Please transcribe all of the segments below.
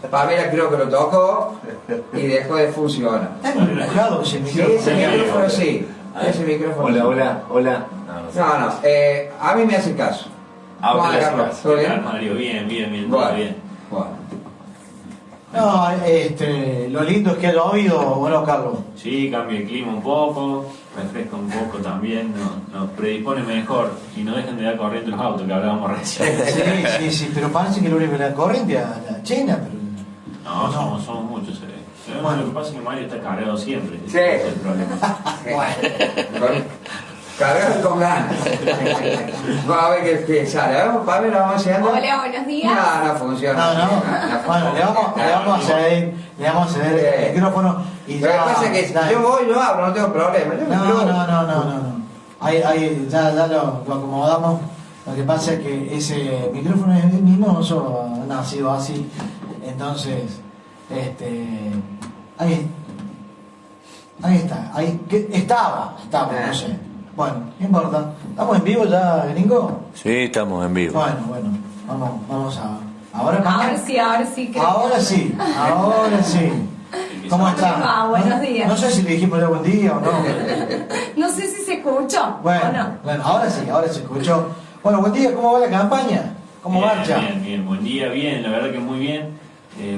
Pamela creo que lo tocó y dejó de funcionar. Está enojado ese micrófono. Sí, ese micrófono sí. Ese micrófono. Hola. No, a mí me hace caso. Ahora Carlos, le hace ¿todo caso. bien? Mario, bien, Bueno, todo bien. bueno. No, lo lindo es que ha llovido, bueno, Carlos. Sí, cambia el clima un poco, refresca un poco también, nos predispone mejor y no dejan de dar corriente los autos que hablábamos recién. Sí, pero parece que lo único que la corriente a la China, pero... No, somos muchos. Bueno, lo que pasa es que Mario está cargado siempre. Sí. Ese es el problema. Bueno. Cargar con ganas. Vamos a ver qué sale. A ver, Pamela, vamos haciendo. Hola, buenos días. No funciona. No. Bueno, le vamos a ceder el micrófono y Lo que pasa es que si yo voy, yo hablo, no tengo problema. No. Ahí ya lo acomodamos. Lo que pasa es que ese micrófono es mimoso, ha nacido así. Entonces, ahí está. Estaba, no sé. Bueno, no importa. ¿Estamos en vivo ya, gringo? Sí, estamos en vivo. Bueno, vamos a... Ahora sí. Creo Ahora sí. ¿Cómo está? Buenos días. No sé si le dijimos ya buen día o no. No sé si se escuchó Bueno, o no. bueno, ahora se escuchó. Bueno, buen día, ¿cómo va la campaña? ¿Cómo marcha? Bien, buen día, bien, la verdad que muy bien.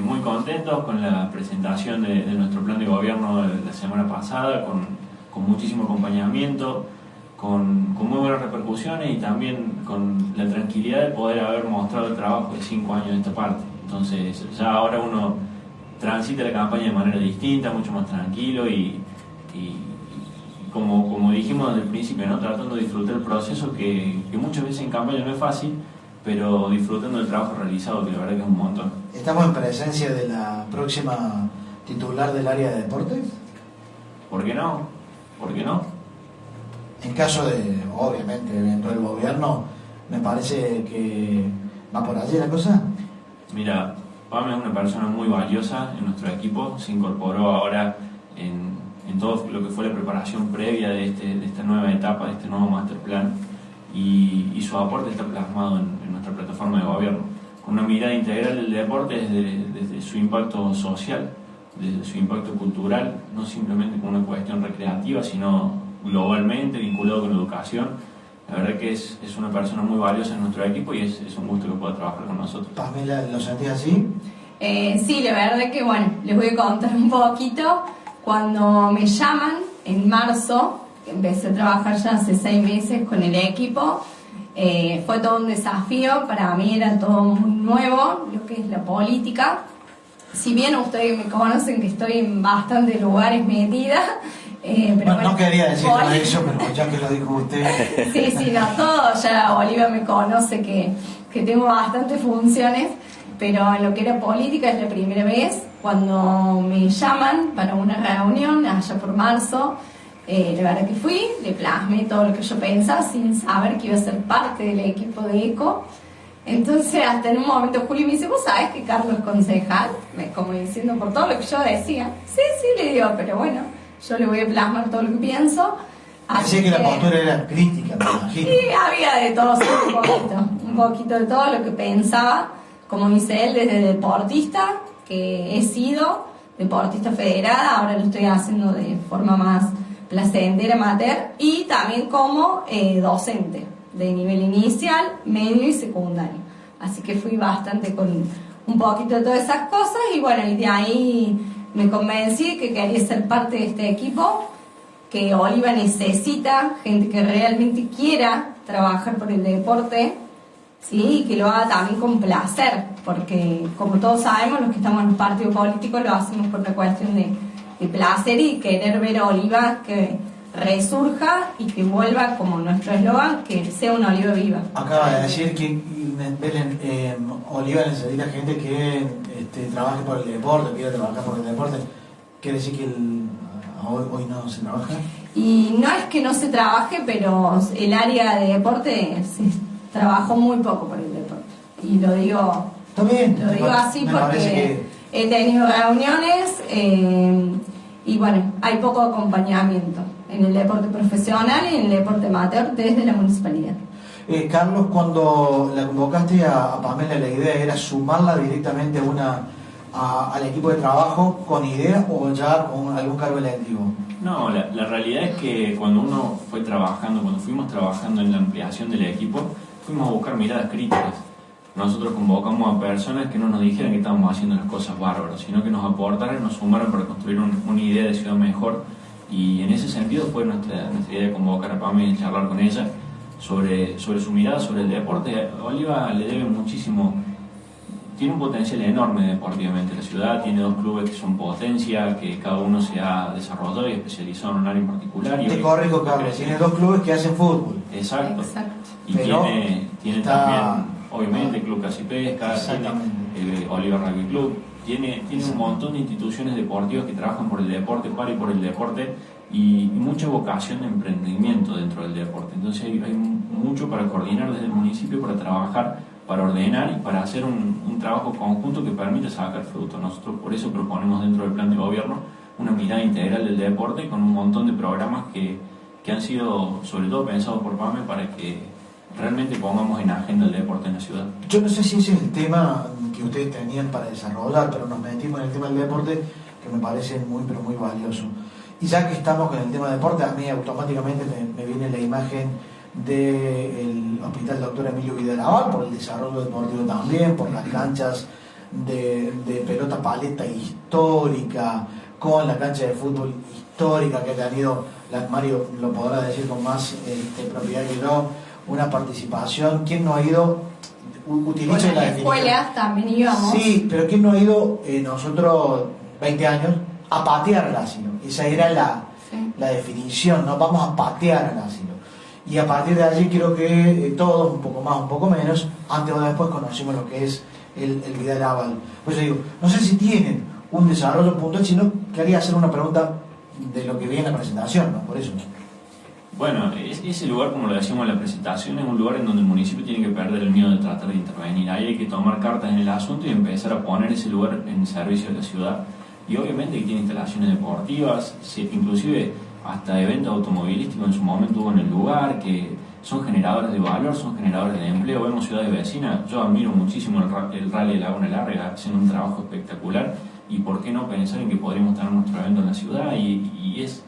Muy contentos con la presentación de nuestro plan de gobierno la semana pasada, con muchísimo acompañamiento, con muy buenas repercusiones y también con la tranquilidad de poder haber mostrado el trabajo de 5 años de esta parte. Entonces ya ahora uno transita la campaña de manera distinta, mucho más tranquilo y como dijimos desde el principio, ¿no? Tratando de disfrutar el proceso que muchas veces en campaña no es fácil, pero disfrutando del trabajo realizado, que la verdad que es un montón. ¿Estamos en presencia de la próxima titular del área de deportes? ¿Por qué no? En caso de, obviamente, dentro del gobierno, me parece que va por allí la cosa. Mira, Pam es una persona muy valiosa en nuestro equipo, se incorporó ahora en todo lo que fue la preparación previa de esta nueva etapa, de este nuevo master plan, y su aporte está plasmado en nuestra plataforma de gobierno, con una mirada integral del deporte desde su impacto social, desde su impacto cultural, no simplemente como una cuestión recreativa, sino globalmente vinculado con la educación. La verdad que es una persona muy valiosa en nuestro equipo y es un gusto que pueda trabajar con nosotros. Pamela, ¿lo sentís así? Sí, la verdad que les voy a contar un poquito. Cuando me llaman en marzo, empecé a trabajar ya hace 6 meses con el equipo, fue todo un desafío, para mí era todo muy nuevo, lo que es la política. Si bien ustedes me conocen que estoy en bastantes lugares metida, pero no quería decir eso, pero ya que lo dijo usted. Sí, no, todo, ya Oliva me conoce que tengo bastantes funciones, pero en lo que era política es la primera vez. Cuando me llaman para una reunión, allá por marzo, la verdad que fui, le plasmé todo lo que yo pensaba sin saber que iba a ser parte del equipo de ECO. Entonces hasta en un momento Juli me dice, ¿vos sabés que Carlos es concejal? Como diciendo por todo lo que yo decía. Sí, le digo, pero bueno, yo le voy a plasmar todo lo que pienso. Así que la postura era crítica, me imagino. Sí, había de todo, un poquito de todo lo que pensaba, como dice él, desde deportista, que he sido deportista federada, ahora lo estoy haciendo de forma más placentera, amateur, y también como docente de nivel inicial, medio y secundario. Así que fui bastante con un poquito de todas esas cosas y bueno, y de ahí me convencí que quería ser parte de este equipo, que Oliva necesita gente que realmente quiera trabajar por el deporte, ¿sí? Y que lo haga también con placer, porque como todos sabemos, los que estamos en los partidos políticos lo hacemos por una cuestión de placer y querer ver a Oliva que resurja y que vuelva, como nuestro eslogan, que sea una Oliva viva. Acaba de decir que Oliva necesita gente que trabaje por el deporte, quiera trabajar por el deporte. ¿Quiere decir que hoy no se trabaja? Y no es que no se trabaje, pero el área de deporte se trabajó muy poco por el deporte. Y lo digo, ¿También? Lo digo así porque he tenido reuniones y bueno, hay poco acompañamiento en el deporte profesional y en el deporte amateur desde la municipalidad. Carlos, cuando la convocaste a Pamela, la idea era sumarla directamente al equipo de trabajo con idea o ya con algún cargo electivo. No, la realidad es que cuando fuimos trabajando en la ampliación del equipo, fuimos a buscar miradas críticas. Nosotros convocamos a personas que no nos dijeran que estábamos haciendo las cosas bárbaras, sino que nos aportaran, nos sumaran para construir una idea de ciudad mejor. Y en ese sentido fue nuestra idea de convocar a Pamela y charlar con ella sobre su mirada sobre el deporte. Oliva le debe muchísimo, tiene un potencial enorme deportivamente. La ciudad tiene 2 clubes que son potencia, que cada uno se ha desarrollado y especializado en un área en particular. Te corrijo, Carlos, tiene 2 clubes que hacen fútbol. Exacto. Y pero tiene también, obviamente, el Club Caza y Pesca, tiene el Oliva Rugby Club, tiene un montón de instituciones deportivas que trabajan por el deporte, para y por el deporte, y mucha vocación de emprendimiento dentro del deporte. Entonces hay mucho para coordinar desde el municipio, para trabajar, para ordenar y para hacer un trabajo conjunto que permita sacar fruto. Nosotros por eso proponemos dentro del plan de gobierno una mirada integral del deporte con un montón de programas que han sido sobre todo pensados por PAME para que realmente pongamos en agenda el deporte en la ciudad. Yo no sé si ese es el tema que ustedes tenían para desarrollar, pero nos metimos en el tema del deporte, que me parece muy, pero muy valioso. Y ya que estamos con el tema del deporte, a mí automáticamente me viene la imagen del Hospital Dr. Emilio Vidal por el desarrollo deportivo también, por las canchas de pelota paleta histórica, con la cancha de fútbol histórica que ha tenido, Mario lo podrá decir con más propiedad que yo, una participación. ¿Quién no ha ido? Utilizo la definición. Escuelas también íbamos. Sí, pero ¿quién no ha ido nosotros 20 años a patear al asilo? Esa era la definición, ¿no? Vamos a patear al asilo. Y a partir de allí creo que todos, un poco más, un poco menos, antes o después conocimos lo que es el Vidal Aval. Pues yo digo, no sé si tienen un desarrollo puntual, sino quería hacer una pregunta de lo que viene en la presentación, ¿no? Por eso. Bueno, ese lugar, como lo decíamos en la presentación, es un lugar en donde el municipio tiene que perder el miedo de tratar de intervenir. Ahí hay que tomar cartas en el asunto y empezar a poner ese lugar en servicio de la ciudad. Y obviamente que tiene instalaciones deportivas, inclusive hasta eventos automovilísticos en su momento hubo en el lugar, que son generadores de valor, son generadores de empleo. Vemos ciudades vecinas, yo admiro muchísimo el Rally de Laguna Larga, hacen un trabajo espectacular, y por qué no pensar en que podríamos tener nuestro evento en la ciudad, y es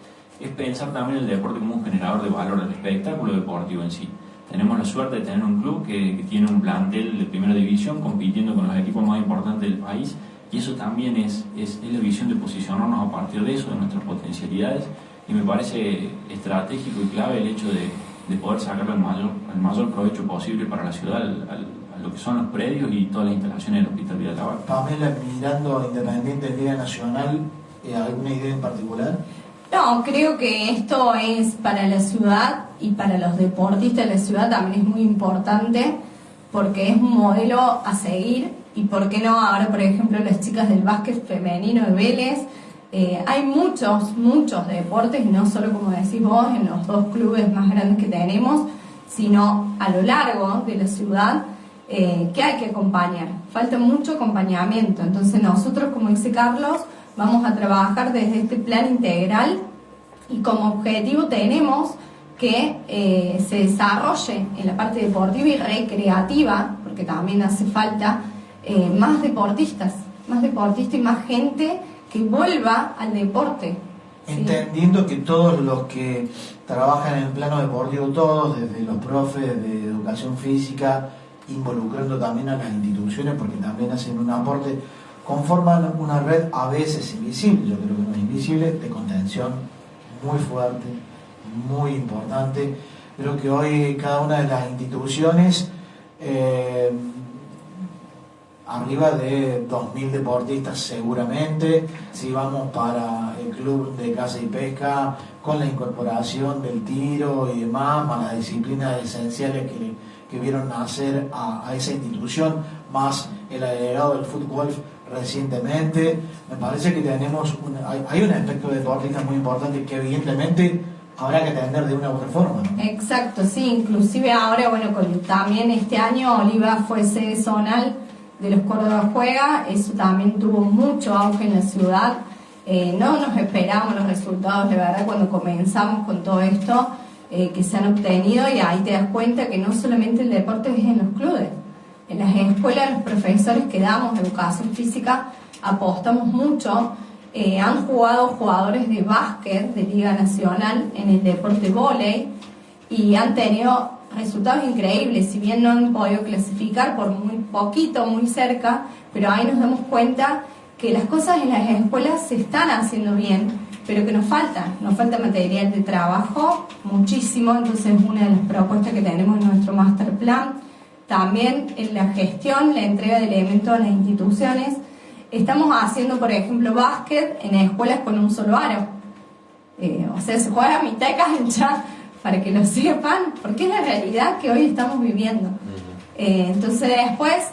pensar también el deporte como un generador de valor, el espectáculo deportivo en sí. Tenemos la suerte de tener un club que tiene un plantel de primera división compitiendo con los equipos más importantes del país, y eso también es la visión de posicionarnos a partir de eso, de nuestras potencialidades, y me parece estratégico y clave el hecho de poder sacarle el mayor provecho posible para la ciudad a lo que son los predios y todas las instalaciones del Hospital Vidal Aval. Pamela, mirando a Independiente en Liga Nacional, ¿alguna idea en particular? No, creo que esto es para la ciudad y para los deportistas de la ciudad también es muy importante, porque es un modelo a seguir. Y por qué no, ahora por ejemplo las chicas del básquet femenino de Vélez, hay muchos deportes, no solo como decís vos, en los 2 clubes más grandes que tenemos, sino a lo largo de la ciudad, que hay que acompañar. Falta mucho acompañamiento. Entonces nosotros, como dice Carlos, vamos a trabajar desde este plan integral, y como objetivo tenemos que se desarrolle en la parte deportiva y recreativa, porque también hace falta más deportistas y más gente que vuelva al deporte. Entendiendo ¿sí? Que todos los que trabajan en el plano deportivo, todos, desde los profes de educación física, involucrando también a las instituciones, porque también hacen un aporte, conforman una red a veces invisible, yo creo que no es invisible, de contención muy fuerte, muy importante. Creo que hoy cada una de las instituciones, arriba de 2.000 deportistas seguramente, si vamos para el club de caza y pesca, con la incorporación del tiro y demás, más las disciplinas esenciales que vieron nacer a esa institución, más el agregado del fútbol recientemente. Me parece que tenemos hay un aspecto de deportistas muy importante que evidentemente habrá que atender de una u otra forma, ¿no? Exacto, sí, inclusive ahora, bueno, también este año Oliva fue sede zonal de los Córdoba Juega, eso también tuvo mucho auge en la ciudad. No nos esperábamos los resultados, de verdad, cuando comenzamos con todo esto, que se han obtenido, y ahí te das cuenta que no solamente el deporte es en los clubes. En las escuelas, los profesores que damos educación física apostamos mucho. Han jugado jugadores de básquet de Liga Nacional en el deporte vóley y han tenido resultados increíbles, si bien no han podido clasificar por muy poquito, muy cerca, pero ahí nos damos cuenta que las cosas en las escuelas se están haciendo bien, pero que nos falta material de trabajo muchísimo. Entonces, una de las propuestas que tenemos en nuestro master plan, también en la gestión, la entrega de elementos a las instituciones. Estamos haciendo, por ejemplo, básquet en escuelas con un solo aro. O sea, se juega a mitad de cancha, para que lo sepan, porque es la realidad que hoy estamos viviendo. Entonces después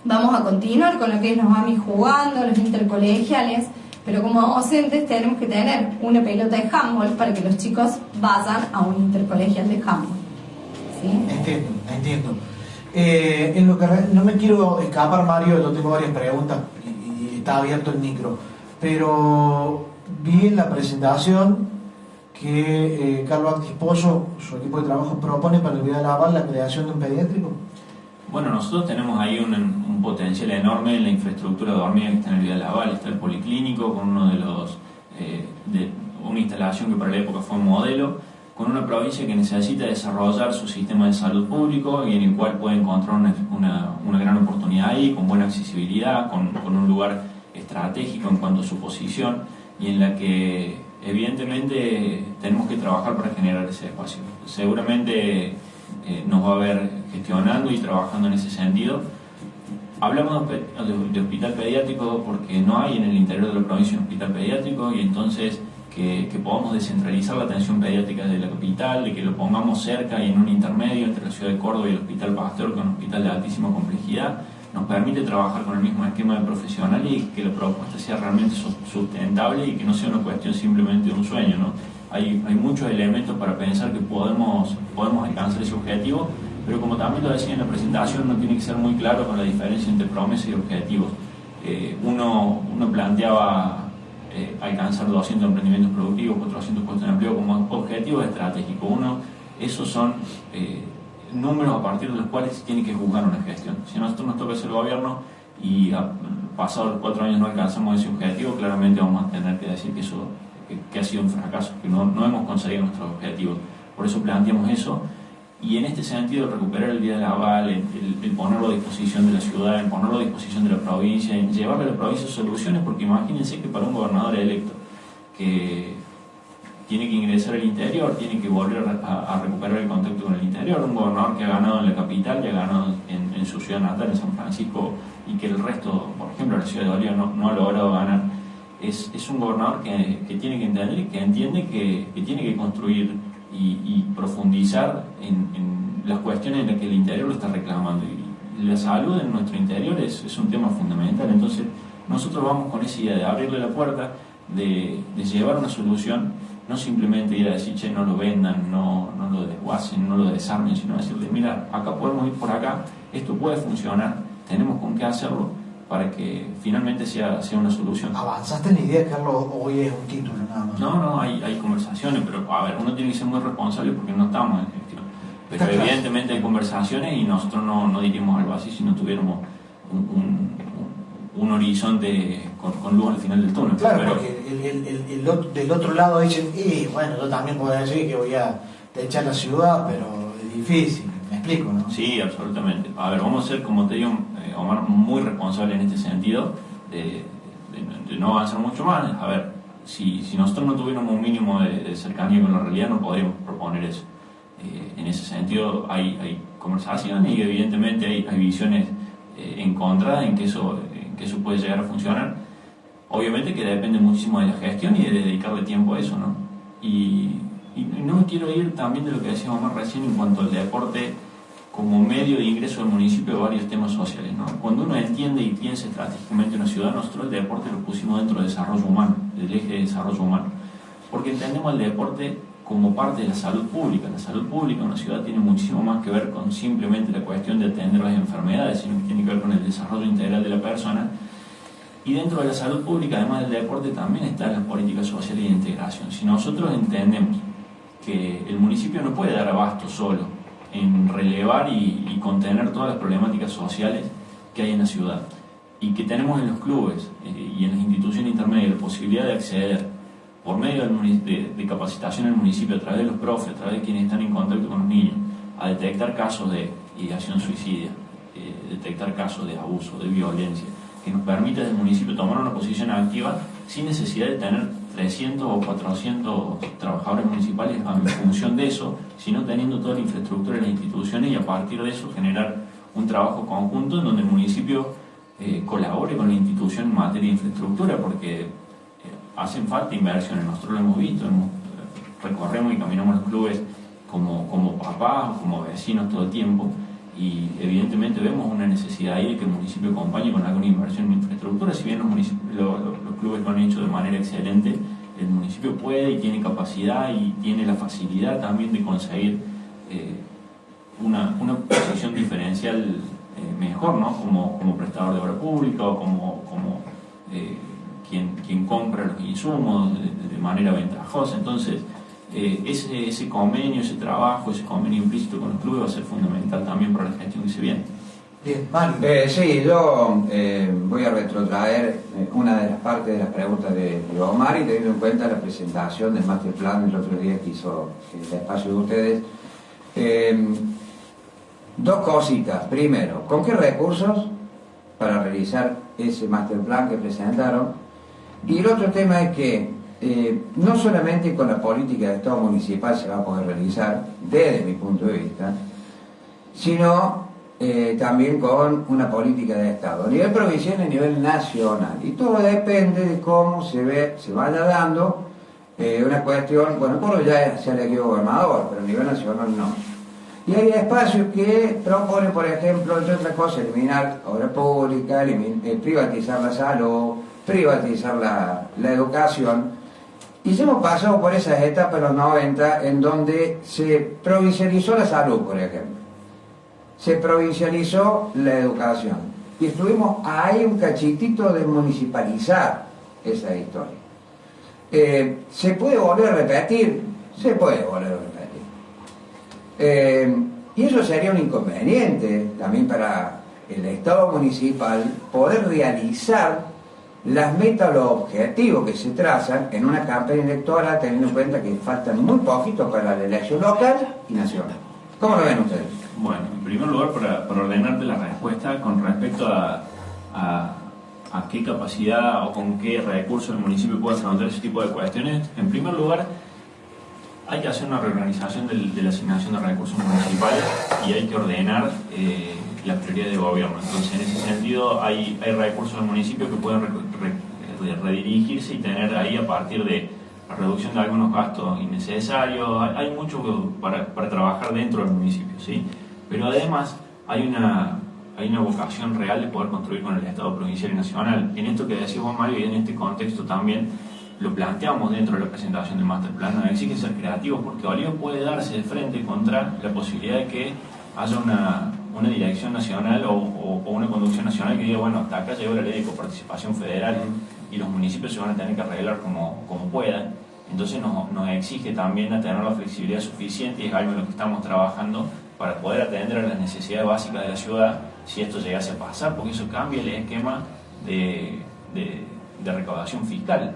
vamos a continuar con lo que es los AMI jugando, los intercolegiales, pero como docentes tenemos que tener una pelota de handball para que los chicos vayan a un intercolegial de handball. ¿Sí? Entiendo. En lo que no me quiero escapar, Mario, yo tengo varias preguntas y está abierto el micro, pero vi en la presentación que Carlos Actisposo, su equipo de trabajo, propone para el Vidal Laval la creación de un pediátrico. Bueno, nosotros tenemos ahí un potencial enorme en la infraestructura dormida que está en el Vidal Laval. Está el policlínico con uno de los una instalación que para la época fue un modelo, con una provincia que necesita desarrollar su sistema de salud público y en el cual puede encontrar una gran oportunidad ahí, con buena accesibilidad, con un lugar estratégico en cuanto a su posición, y en la que evidentemente tenemos que trabajar para generar ese espacio. Seguramente nos va a ver gestionando y trabajando en ese sentido. Hablamos de hospital pediátrico porque no hay en el interior de la provincia un hospital pediátrico, y entonces que podamos descentralizar la atención pediátrica de la capital, de que lo pongamos cerca y en un intermedio entre la ciudad de Córdoba y el Hospital Pasteur, que es un hospital de altísima complejidad, nos permite trabajar con el mismo esquema de profesional y que la propuesta sea realmente sustentable y que no sea una cuestión simplemente de un sueño, ¿no? Hay muchos elementos para pensar que podemos alcanzar ese objetivo, pero como también lo decía en la presentación, no tiene que ser muy claro con la diferencia entre promesa y objetivos. Uno planteaba alcanzar 200 emprendimientos productivos, 400 puestos de empleo como objetivo estratégico. Esos son números a partir de los cuales se tiene que juzgar una gestión. Si a nosotros nos toca ser gobierno y pasados 4 años no alcanzamos ese objetivo, claramente vamos a tener que decir que ha sido un fracaso, que no hemos conseguido nuestros objetivos. Por eso planteamos eso, y en este sentido recuperar el Vidal Laval, el ponerlo a disposición de la ciudad, el ponerlo a disposición de la provincia, en llevarle a la provincia soluciones, porque imagínense que para un gobernador electo que tiene que ingresar al interior, tiene que volver a recuperar el contacto con el interior, un gobernador que ha ganado en la capital, que ha ganado en su ciudad natal, en San Francisco, y que el resto, por ejemplo, la ciudad de Bolívar no ha logrado ganar, es un gobernador que tiene que entender y que entiende que tiene que construir y profundizar en las cuestiones en las que el interior lo está reclamando. Y la salud en nuestro interior es un tema fundamental. Entonces nosotros vamos con esa idea de abrirle la puerta, de llevar una solución, no simplemente ir a decir, che, no lo vendan, no lo desguacen, no lo desarmen, sino decirle, mira, acá podemos ir por acá, esto puede funcionar, tenemos con qué hacerlo para que finalmente sea una solución. ¿Avanzaste en la idea, Carlos, hoy es un título nada más? No, hay conversaciones, pero a ver, uno tiene que ser muy responsable porque no estamos en gestión. Pero está evidentemente claro. Hay conversaciones y nosotros no diríamos algo así si no tuviéramos un horizonte con luz al final del túnel. Claro, pero, porque del otro lado dicen, bueno, yo también puedo decir que voy a echar la ciudad, pero es difícil, me explico, ¿no? Sí, absolutamente. A ver, vamos a ser, como te digo, Omar, muy responsables en este sentido, de no avanzar mucho más. A ver, si nosotros no tuviéramos un mínimo de cercanía con la realidad, no podríamos proponer eso. En ese sentido hay conversaciones y evidentemente hay visiones encontradas en que eso puede llegar a funcionar. Obviamente que depende muchísimo de la gestión y de dedicarle tiempo a eso, ¿no? Y no me quiero ir también de lo que decía Omar recién en cuanto al deporte como medio de ingreso del municipio de varios temas sociales, ¿no? Cuando uno entiende y piensa estratégicamente en una ciudad, nosotros el deporte lo pusimos dentro del desarrollo humano, del eje de desarrollo humano, porque entendemos el deporte como parte de la salud pública. La salud pública en una ciudad tiene muchísimo más que ver con simplemente la cuestión de atender las enfermedades, sino que tiene que ver con el desarrollo integral de la persona. Y dentro de la salud pública, además del deporte, también están las políticas sociales y de integración. Si nosotros entendemos que el municipio no puede dar abasto solo en relevar y contener todas las problemáticas sociales que hay en la ciudad, y que tenemos en los clubes y en las instituciones intermedias la posibilidad de acceder por medio de capacitación en el municipio, a través de los profes, a través de quienes están en contacto con los niños, a detectar casos de ideación suicida, detectar casos de abuso, de violencia, que nos permite desde el municipio tomar una posición activa sin necesidad de tener 300 o 400 trabajadores municipales en función de eso, sino teniendo toda la infraestructura de las instituciones, y a partir de eso generar un trabajo conjunto en donde el municipio colabore con la institución en materia de infraestructura, porque hacen falta inversiones. Nosotros lo hemos visto, recorremos y caminamos los clubes como papás o como vecinos todo el tiempo, y evidentemente vemos una necesidad ahí de que el municipio acompañe con alguna inversión en infraestructura. Si bien los clubes lo han hecho de manera excelente, el municipio puede y tiene capacidad y tiene la facilidad también de conseguir una posición diferencial mejor, ¿no? Como prestador de obra pública, o como quien compra los insumos de manera ventajosa. Entonces, ese convenio, ese trabajo, ese convenio implícito con los clubes va a ser fundamental también para la gestión que se viene. Bien, Mario. Sí, yo voy a retrotraer una de las partes de las preguntas de Omar, y teniendo en cuenta la presentación del master plan el otro día que hizo el espacio de ustedes. Dos cositas. Primero, ¿con qué recursos para realizar ese master plan que presentaron? Y el otro tema es que no solamente con la política de Estado municipal se va a poder realizar, desde mi punto de vista, sino también con una política de Estado, a nivel provincial y a nivel nacional. Y todo depende de cómo se vaya dando una cuestión. Bueno, por ya se elegido gobernador, pero a nivel nacional no. Y hay espacios que proponen, por ejemplo, entre otras cosas, eliminar obra pública, privatizar la salud, privatizar la educación. Y ya hemos pasado por esas etapas en los 90 en donde se provincializó la salud, por ejemplo. Se provincializó la educación. Y estuvimos ahí un cachitito de municipalizar esa historia. ¿Se puede volver a repetir? Se puede volver a repetir. Y eso sería un inconveniente también para el Estado municipal poder realizar las metas, los objetivos que se trazan en una campaña electoral, teniendo en cuenta que faltan muy poquito para la elección local y nacional. ¿Cómo lo ven ustedes? Bueno, en primer lugar, para ordenarte la respuesta con respecto a qué capacidad o con qué recursos el municipio puede afrontar ese tipo de cuestiones, en primer lugar, hay que hacer una reorganización de la asignación de recursos municipales y hay que ordenar las prioridades de gobierno. Entonces, en ese sentido, hay recursos del municipio que pueden redirigirse y tener ahí, a partir de la reducción de algunos gastos innecesarios, hay mucho para trabajar dentro del municipio, ¿sí? Pero además hay una vocación real de poder construir con el Estado provincial y nacional. En esto que decís vos, Mario, y en este contexto también lo planteamos dentro de la presentación del master plan. Nos exige ser creativos, porque Bolívar puede darse de frente contra la posibilidad de que haya una dirección nacional o una conducción nacional que diga, bueno, hasta acá llegó la ley de coparticipación federal y los municipios se van a tener que arreglar como puedan. Entonces nos exige también a tener la flexibilidad suficiente, y es algo en lo que estamos trabajando, para poder atender a las necesidades básicas de la ciudad si esto llegase a pasar, porque eso cambia el esquema de recaudación fiscal,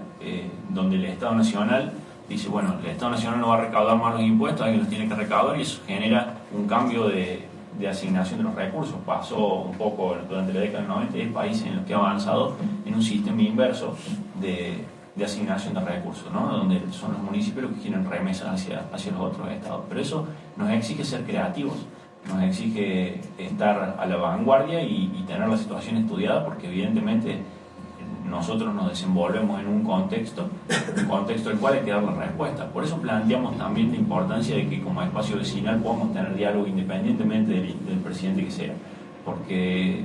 donde el Estado Nacional dice, bueno, el Estado Nacional no va a recaudar más los impuestos, alguien los tiene que recaudar, y eso genera un cambio de asignación de los recursos. Pasó un poco durante la década del 90, hay países en los que ha avanzado en un sistema inverso de asignación de recursos, ¿no? Donde son los municipios los que quieren remesas hacia los otros estados. Pero eso nos exige ser creativos, nos exige estar a la vanguardia y tener la situación estudiada, porque evidentemente nosotros nos desenvolvemos en un contexto al cual hay que dar la respuesta. Por eso planteamos también la importancia de que como espacio vecinal podamos tener diálogo independientemente del presidente que sea, porque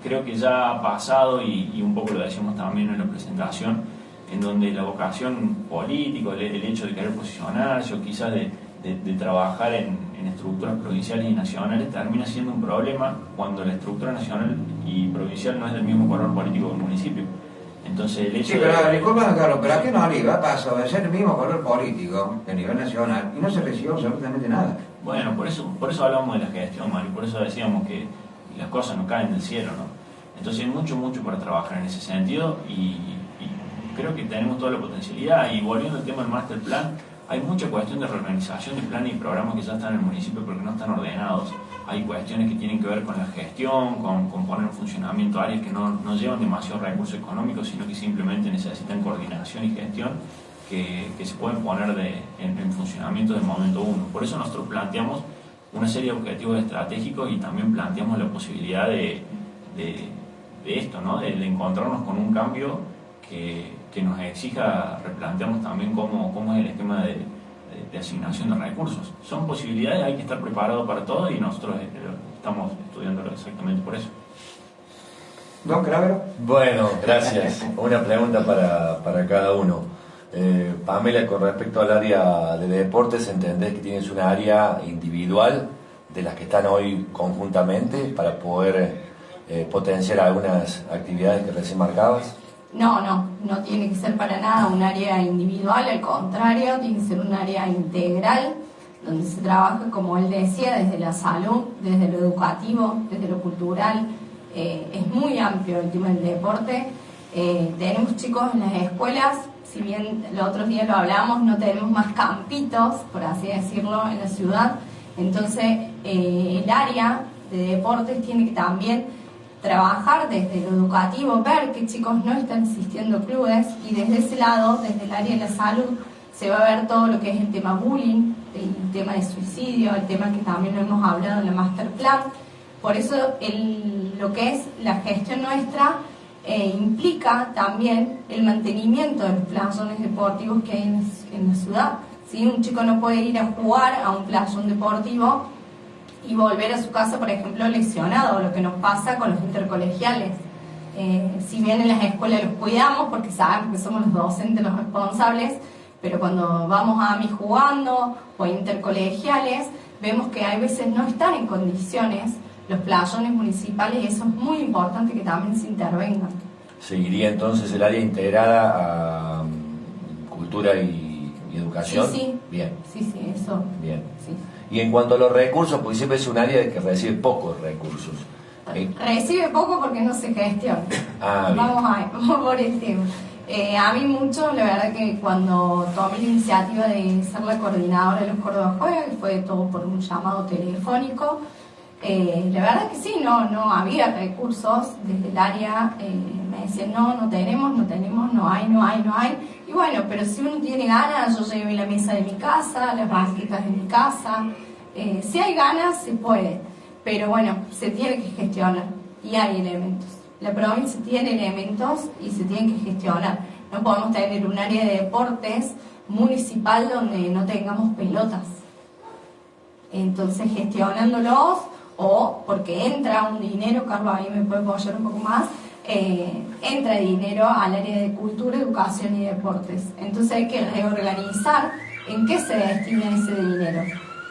creo que ya ha pasado, y un poco lo decíamos también en la presentación, en donde la vocación política, el hecho de querer posicionarse o quizás de trabajar en estructuras provinciales y nacionales termina siendo un problema cuando la estructura nacional y provincial no es del mismo color político del municipio. Entonces el hecho Sí, pero disculpa, Carlos, pero aquí en Oliva pasó de ser el mismo color político a nivel nacional y no se recibió absolutamente nada. Bueno, por eso hablamos de la gestión, Mario, por eso decíamos que las cosas no caen del cielo, ¿no? Entonces hay mucho para trabajar en ese sentido y creo que tenemos toda la potencialidad. Y volviendo al tema del master plan, hay mucha cuestión de reorganización de planes y programas que ya están en el municipio porque no están ordenados. Hay cuestiones que tienen que ver con la gestión, con poner en funcionamiento áreas que no llevan demasiados recursos económicos, sino que simplemente necesitan coordinación y gestión que se pueden poner en funcionamiento del momento uno. Por eso nosotros planteamos una serie de objetivos estratégicos y también planteamos la posibilidad de esto, ¿no? de encontrarnos con un cambio que nos exija replantearnos también cómo es el esquema de asignación de recursos. Son posibilidades, hay que estar preparado para todo y nosotros estamos estudiándolo exactamente por eso. ¿Don Cravero? Bueno, gracias. Una pregunta para cada uno. Pamela, con respecto al área de deportes, ¿entendés que tienes una área individual de las que están hoy conjuntamente para poder potenciar algunas actividades que recién marcabas? No tiene que ser para nada un área individual, al contrario, tiene que ser un área integral, donde se trabaja, como él decía, desde la salud, desde lo educativo, desde lo cultural. Es muy amplio el tema del deporte. Tenemos chicos en las escuelas, si bien los otros días lo hablamos, no tenemos más campitos, por así decirlo, en la ciudad. Entonces, el área de deportes tiene que también trabajar desde lo educativo, ver que chicos no están existiendo clubes, y desde ese lado, desde el área de la salud, se va a ver todo lo que es el tema bullying, el tema de suicidio, el tema que también lo hemos hablado en la master plan. Por eso lo que es la gestión nuestra implica también el mantenimiento de los plazones deportivos que hay en la ciudad. Si un chico no puede ir a jugar a un playón deportivo y volver a su casa, por ejemplo, lesionado, lo que nos pasa con los intercolegiales. Si bien en las escuelas los cuidamos porque sabemos que somos los docentes los responsables, pero cuando vamos a AMI jugando o a intercolegiales, vemos que hay veces no están en condiciones los playones municipales, y eso es muy importante que también se intervengan. ¿Seguiría entonces el área integrada a cultura y educación? Sí. Bien. Sí, eso. Bien. Sí. Y en cuanto a los recursos, porque siempre es un área que recibe pocos recursos. Recibe poco porque no se gestiona. Bien. Vamos por el tema. A mí mucho, la verdad que cuando tomé la iniciativa de ser la coordinadora de los Córdoba Juega, que fue todo por un llamado telefónico, la verdad que sí, no había recursos desde el área. Me decían no tenemos, no hay. Y bueno, pero si uno tiene ganas, yo llevé la mesa de mi casa, las banquetas de mi casa. Si hay ganas, se puede, pero bueno, se tiene que gestionar y hay elementos. La provincia tiene elementos y se tienen que gestionar. No podemos tener un área de deportes municipal donde no tengamos pelotas. Entonces, gestionándolos, o porque entra un dinero, Carlos ahí me puede apoyar un poco más, entra dinero al área de cultura, educación y deportes. Entonces hay que reorganizar en qué se destina ese dinero.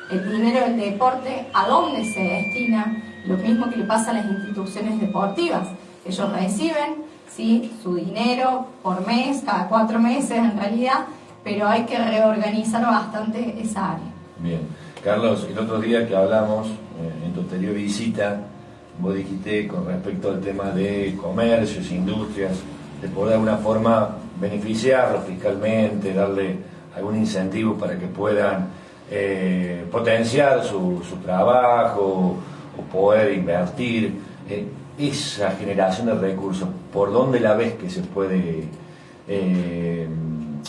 El dinero del deporte, ¿a dónde se destina? Lo mismo que le pasa a las instituciones deportivas. Ellos reciben, ¿sí?, su dinero por mes, cada 4 meses en realidad, pero hay que reorganizar bastante esa área. Bien. Carlos, el otro día que hablamos, en tu anterior visita, vos dijiste con respecto al tema de comercios, industrias, de poder de alguna forma beneficiarlos fiscalmente, darle algún incentivo para que puedan potenciar su trabajo o poder invertir. Esa generación de recursos, ¿por dónde la ves que se puede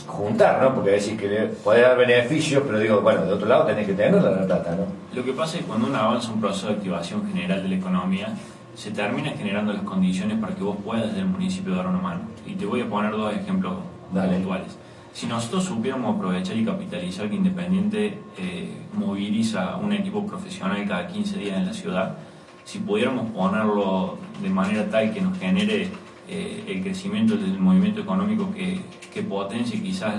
juntar, ¿no? Porque decís que puede dar beneficios, pero digo, bueno, de otro lado tenés que tener la plata, ¿no? Lo que pasa es que cuando uno avanza un proceso de activación general de la economía, se termina generando las condiciones para que vos puedas desde el municipio dar una mano. Y te voy a poner 2 ejemplos puntuales. Si nosotros supiéramos aprovechar y capitalizar que Independiente moviliza un equipo profesional cada 15 días en la ciudad, si pudiéramos ponerlo de manera tal que nos genere el crecimiento del movimiento económico que potencie quizás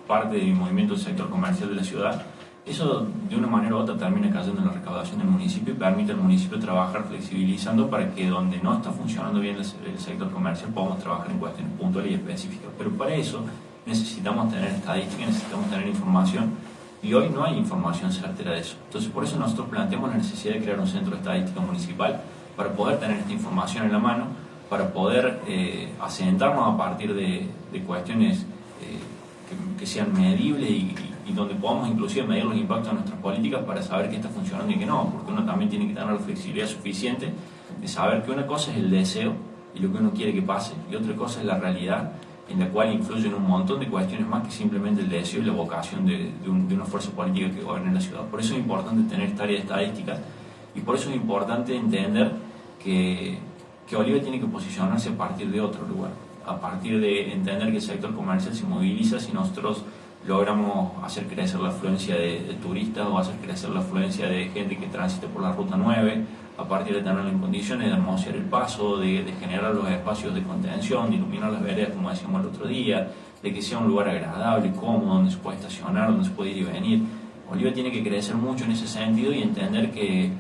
parte del movimiento del sector comercial de la ciudad, Eso de una manera u otra termina cayendo en la recaudación del municipio y permite al municipio trabajar flexibilizando para que donde no está funcionando bien el sector comercial podamos trabajar en cuestiones puntuales y específicas. Pero para eso necesitamos tener estadística, necesitamos tener información y hoy no hay información certera de eso. Entonces por eso nosotros planteamos la necesidad de crear un centro de estadística municipal para poder tener esta información en la mano, para poder asentarnos a partir de cuestiones que sean medibles y donde podamos inclusive medir los impactos de nuestras políticas para saber qué está funcionando y qué no, porque uno también tiene que tener la flexibilidad suficiente de saber que una cosa es el deseo y lo que uno quiere que pase, y otra cosa es la realidad en la cual influyen un montón de cuestiones más que simplemente el deseo y la vocación de una fuerza política que gobierne la ciudad. Por eso es importante tener esta área de estadísticas y por eso es importante entender que Oliva tiene que posicionarse a partir de otro lugar, a partir de entender que el sector comercial se moviliza si nosotros logramos hacer crecer la afluencia de turistas o hacer crecer la afluencia de gente que transite por la Ruta 9, a partir de tenerlo en condiciones de hermosear el paso, de generar los espacios de contención, de iluminar las veredas como decíamos el otro día, de que sea un lugar agradable, cómodo, donde se puede estacionar, donde se puede ir y venir. Oliva tiene que crecer mucho en ese sentido y entender que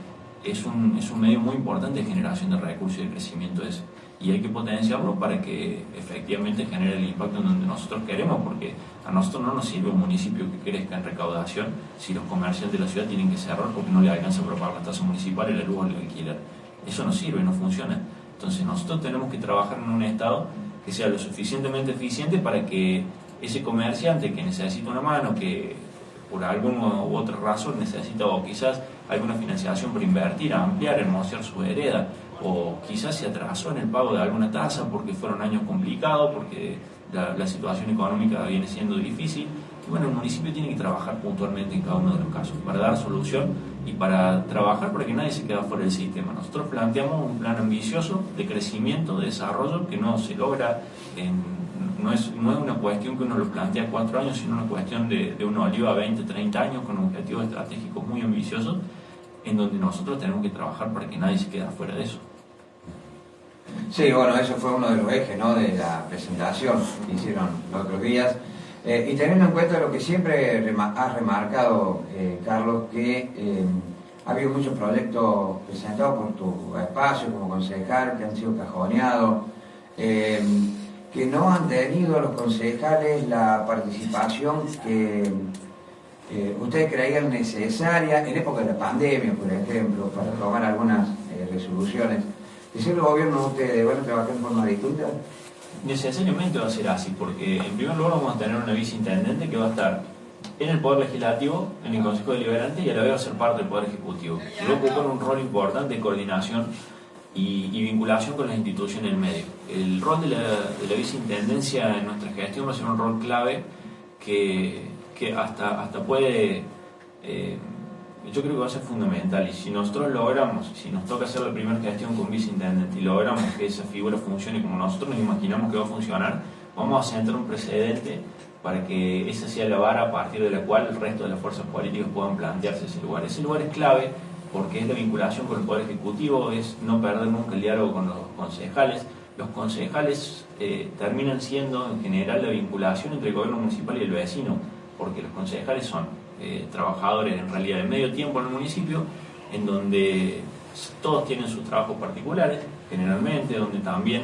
es un medio muy importante de generación de recursos y de crecimiento ese. Y hay que potenciarlo para que efectivamente genere el impacto en donde nosotros queremos, porque a nosotros no nos sirve un municipio que crezca en recaudación si los comerciantes de la ciudad tienen que cerrar porque no le alcanza para pagar la tasa municipal y la luz o el alquiler. Eso no sirve, no funciona. Entonces nosotros tenemos que trabajar en un estado que sea lo suficientemente eficiente para que ese comerciante que necesita una mano, que por alguna u otra razón necesita o quizás alguna financiación para invertir, ampliar, hermosear su vereda, o quizás se atrasó en el pago de alguna tasa porque fueron años complicados, porque la situación económica viene siendo difícil. Y bueno, el municipio tiene que trabajar puntualmente en cada uno de los casos para dar solución y para trabajar para que nadie se quede fuera del sistema. Nosotros planteamos un plan ambicioso de crecimiento, de desarrollo, que no se logra no es una cuestión que uno lo plantea 4 años, sino una cuestión de una Oliva a 20, 30 años con objetivos estratégicos muy ambiciosos, en donde nosotros tenemos que trabajar para que nadie se quede fuera de eso. Sí, bueno, eso fue uno de los ejes, ¿no?, de la presentación que hicieron los otros días. Y teniendo en cuenta lo que siempre has remarcado, Carlos, que ha habido muchos proyectos presentados por tu espacio como concejal que han sido cajoneados, que no han tenido los concejales la participación que ustedes creían necesaria en época de la pandemia, por ejemplo, para tomar algunas resoluciones. ¿Es el gobierno de ustedes van a trabajar en forma distinta? Necesariamente va a ser así, porque en primer lugar vamos a tener una viceintendente que va a estar en el Poder Legislativo, en el Consejo Deliberante, y a la vez va a ser parte del Poder Ejecutivo. Y va a ocupar un rol importante de coordinación y vinculación con las instituciones del medio. El rol de la viceintendencia en nuestra gestión va a ser un rol clave que hasta puede... yo creo que va a ser fundamental, y si nosotros logramos, si nos toca hacer la primera gestión con viceintendente y logramos que esa figura funcione como nosotros nos imaginamos que va a funcionar, vamos a sentar un precedente para que esa sea la vara a partir de la cual el resto de las fuerzas políticas puedan plantearse ese lugar. Ese lugar es clave porque es la vinculación con el Poder Ejecutivo, es no perder nunca el diálogo con los concejales. Los concejales terminan siendo en general la vinculación entre el gobierno municipal y el vecino, porque los concejales son trabajadores en realidad de medio tiempo en el municipio, en donde todos tienen sus trabajos particulares, generalmente, donde también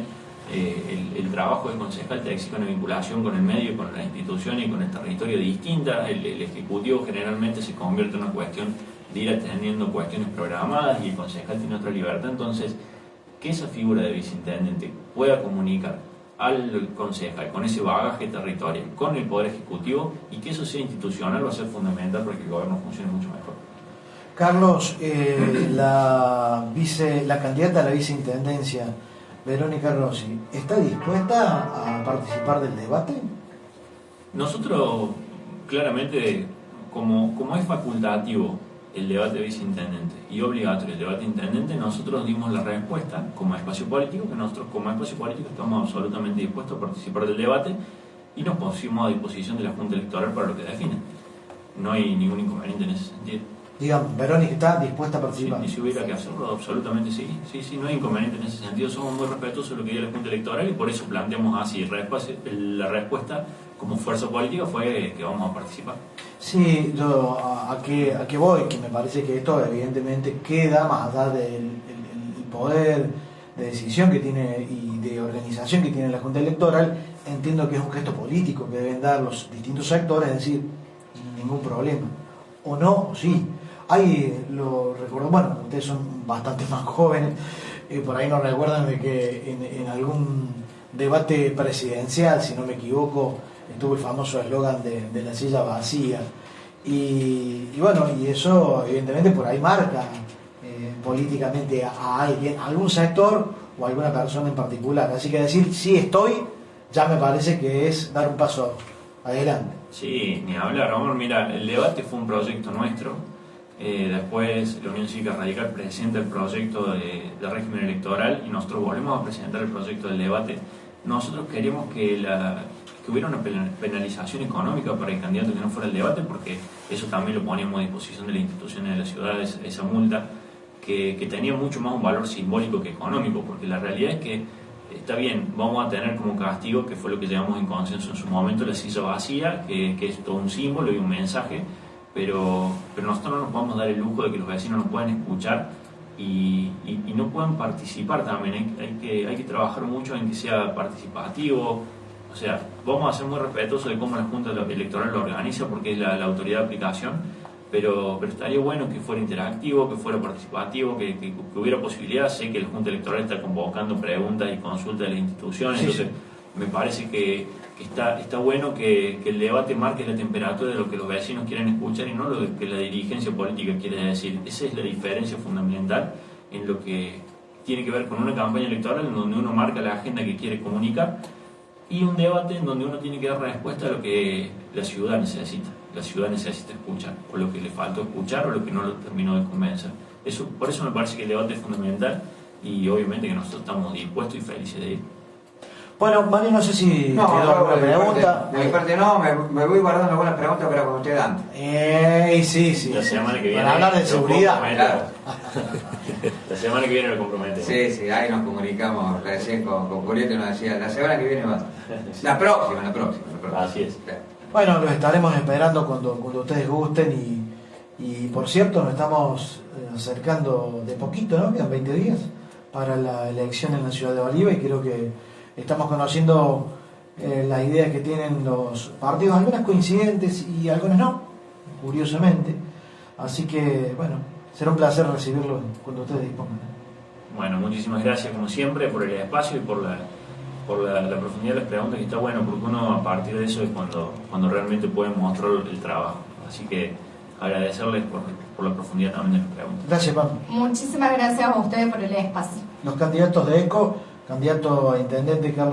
el trabajo del concejal te exige una vinculación con el medio, con la institución y con el territorio distinta. El ejecutivo generalmente se convierte en una cuestión de ir atendiendo cuestiones programadas y el concejal tiene otra libertad. Entonces, que esa figura de viceintendente pueda comunicar al concejal con ese bagaje territorial, con el Poder Ejecutivo, y que eso sea institucional, va a ser fundamental para que el gobierno funcione mucho mejor. Carlos, la candidata a la viceintendencia, Verónica Rossi, ¿está dispuesta a participar del debate? Nosotros, claramente, como es facultativo el debate de viceintendente y obligatorio el debate intendente, nosotros dimos la respuesta como espacio político, que nosotros como espacio político estamos absolutamente dispuestos a participar del debate y nos pusimos a disposición de la Junta Electoral para lo que define. No hay ningún inconveniente en ese sentido. Digamos, Verónica está dispuesta a participar. Sí, y si hubiera que hacerlo, absolutamente sí. Sí, no hay inconveniente en ese sentido. Somos muy respetuosos de lo que diga la Junta Electoral y por eso planteamos así. La respuesta como fuerza política fue que vamos a participar. Sí, yo a qué voy, que me parece que esto evidentemente queda más allá del el poder de decisión que tiene y de organización que tiene la Junta Electoral. Entiendo que es un gesto político que deben dar los distintos sectores, es decir, ningún problema, o no, o sí. Hay, lo recuerdo, bueno, ustedes son bastante más jóvenes, por ahí no recuerdan de que en algún debate presidencial, si no me equivoco, estuvo el famoso eslogan de la silla vacía. Y bueno, y eso evidentemente por ahí marca políticamente a alguien, a algún sector o a alguna persona en particular. Así que decir sí estoy, ya me parece que es dar un paso adelante. Sí, ni hablar, Omar. Mira, el debate fue un proyecto nuestro. Después la Unión Cívica Radical presenta el proyecto de régimen electoral y nosotros volvemos a presentar el proyecto del debate. Nosotros queríamos que hubiera una penalización económica para el candidato que no fuera el debate, porque eso también lo poníamos a disposición de las instituciones de la ciudad, esa multa, que tenía mucho más un valor simbólico que económico, porque la realidad es que está bien, vamos a tener como castigo, que fue lo que llevamos en consenso en su momento, la silla vacía, que es todo un símbolo y un mensaje, pero nosotros no nos podemos dar el lujo de que los vecinos nos puedan escuchar y no puedan participar también. Hay que trabajar mucho en que sea participativo. O sea, vamos a ser muy respetuosos de cómo la Junta Electoral lo organiza, porque es la autoridad de aplicación, pero estaría bueno que fuera interactivo, que fuera participativo, que hubiera posibilidad. Sé que la Junta Electoral está convocando preguntas y consultas de las instituciones, entonces me parece que está bueno que el debate marque la temperatura de lo que los vecinos quieren escuchar y no lo que la dirigencia política quiere decir. Esa es la diferencia fundamental en lo que tiene que ver con una campaña electoral en donde uno marca la agenda que quiere comunicar, y un debate en donde uno tiene que dar respuesta a lo que la ciudad necesita. La ciudad necesita escuchar, o lo que le faltó escuchar, o lo que no lo terminó de convencer. Por eso me parece que el debate es fundamental, y obviamente que nosotros estamos dispuestos y felices de ir. Bueno, Mario, no sé si No, quedó alguna pregunta. De mi parte no, me voy guardando algunas preguntas para con usted antes. Sí. La semana que viene. Para hablar de seguridad. Claro. La semana que viene lo comprometemos. Sí, ahí nos comunicamos recién con Julieta y nos decía, la semana que viene va. La próxima. Así es. Bueno, los estaremos esperando cuando ustedes gusten y por cierto nos estamos acercando de poquito, ¿no? Quedan 20 días para la elección en la ciudad de Bolívar y creo que estamos conociendo las ideas que tienen los partidos, algunas coincidentes y algunas no, curiosamente. Así que, bueno, será un placer recibirlo cuando ustedes dispongan. Bueno, muchísimas gracias como siempre por el espacio y por la profundidad de las preguntas, que está bueno, porque uno a partir de eso es cuando realmente puede mostrar el trabajo. Así que agradecerles por la profundidad también de las preguntas. Gracias, Pablo. Muchísimas gracias a ustedes por el espacio. Los candidatos de ECO, candidato a intendente Carlos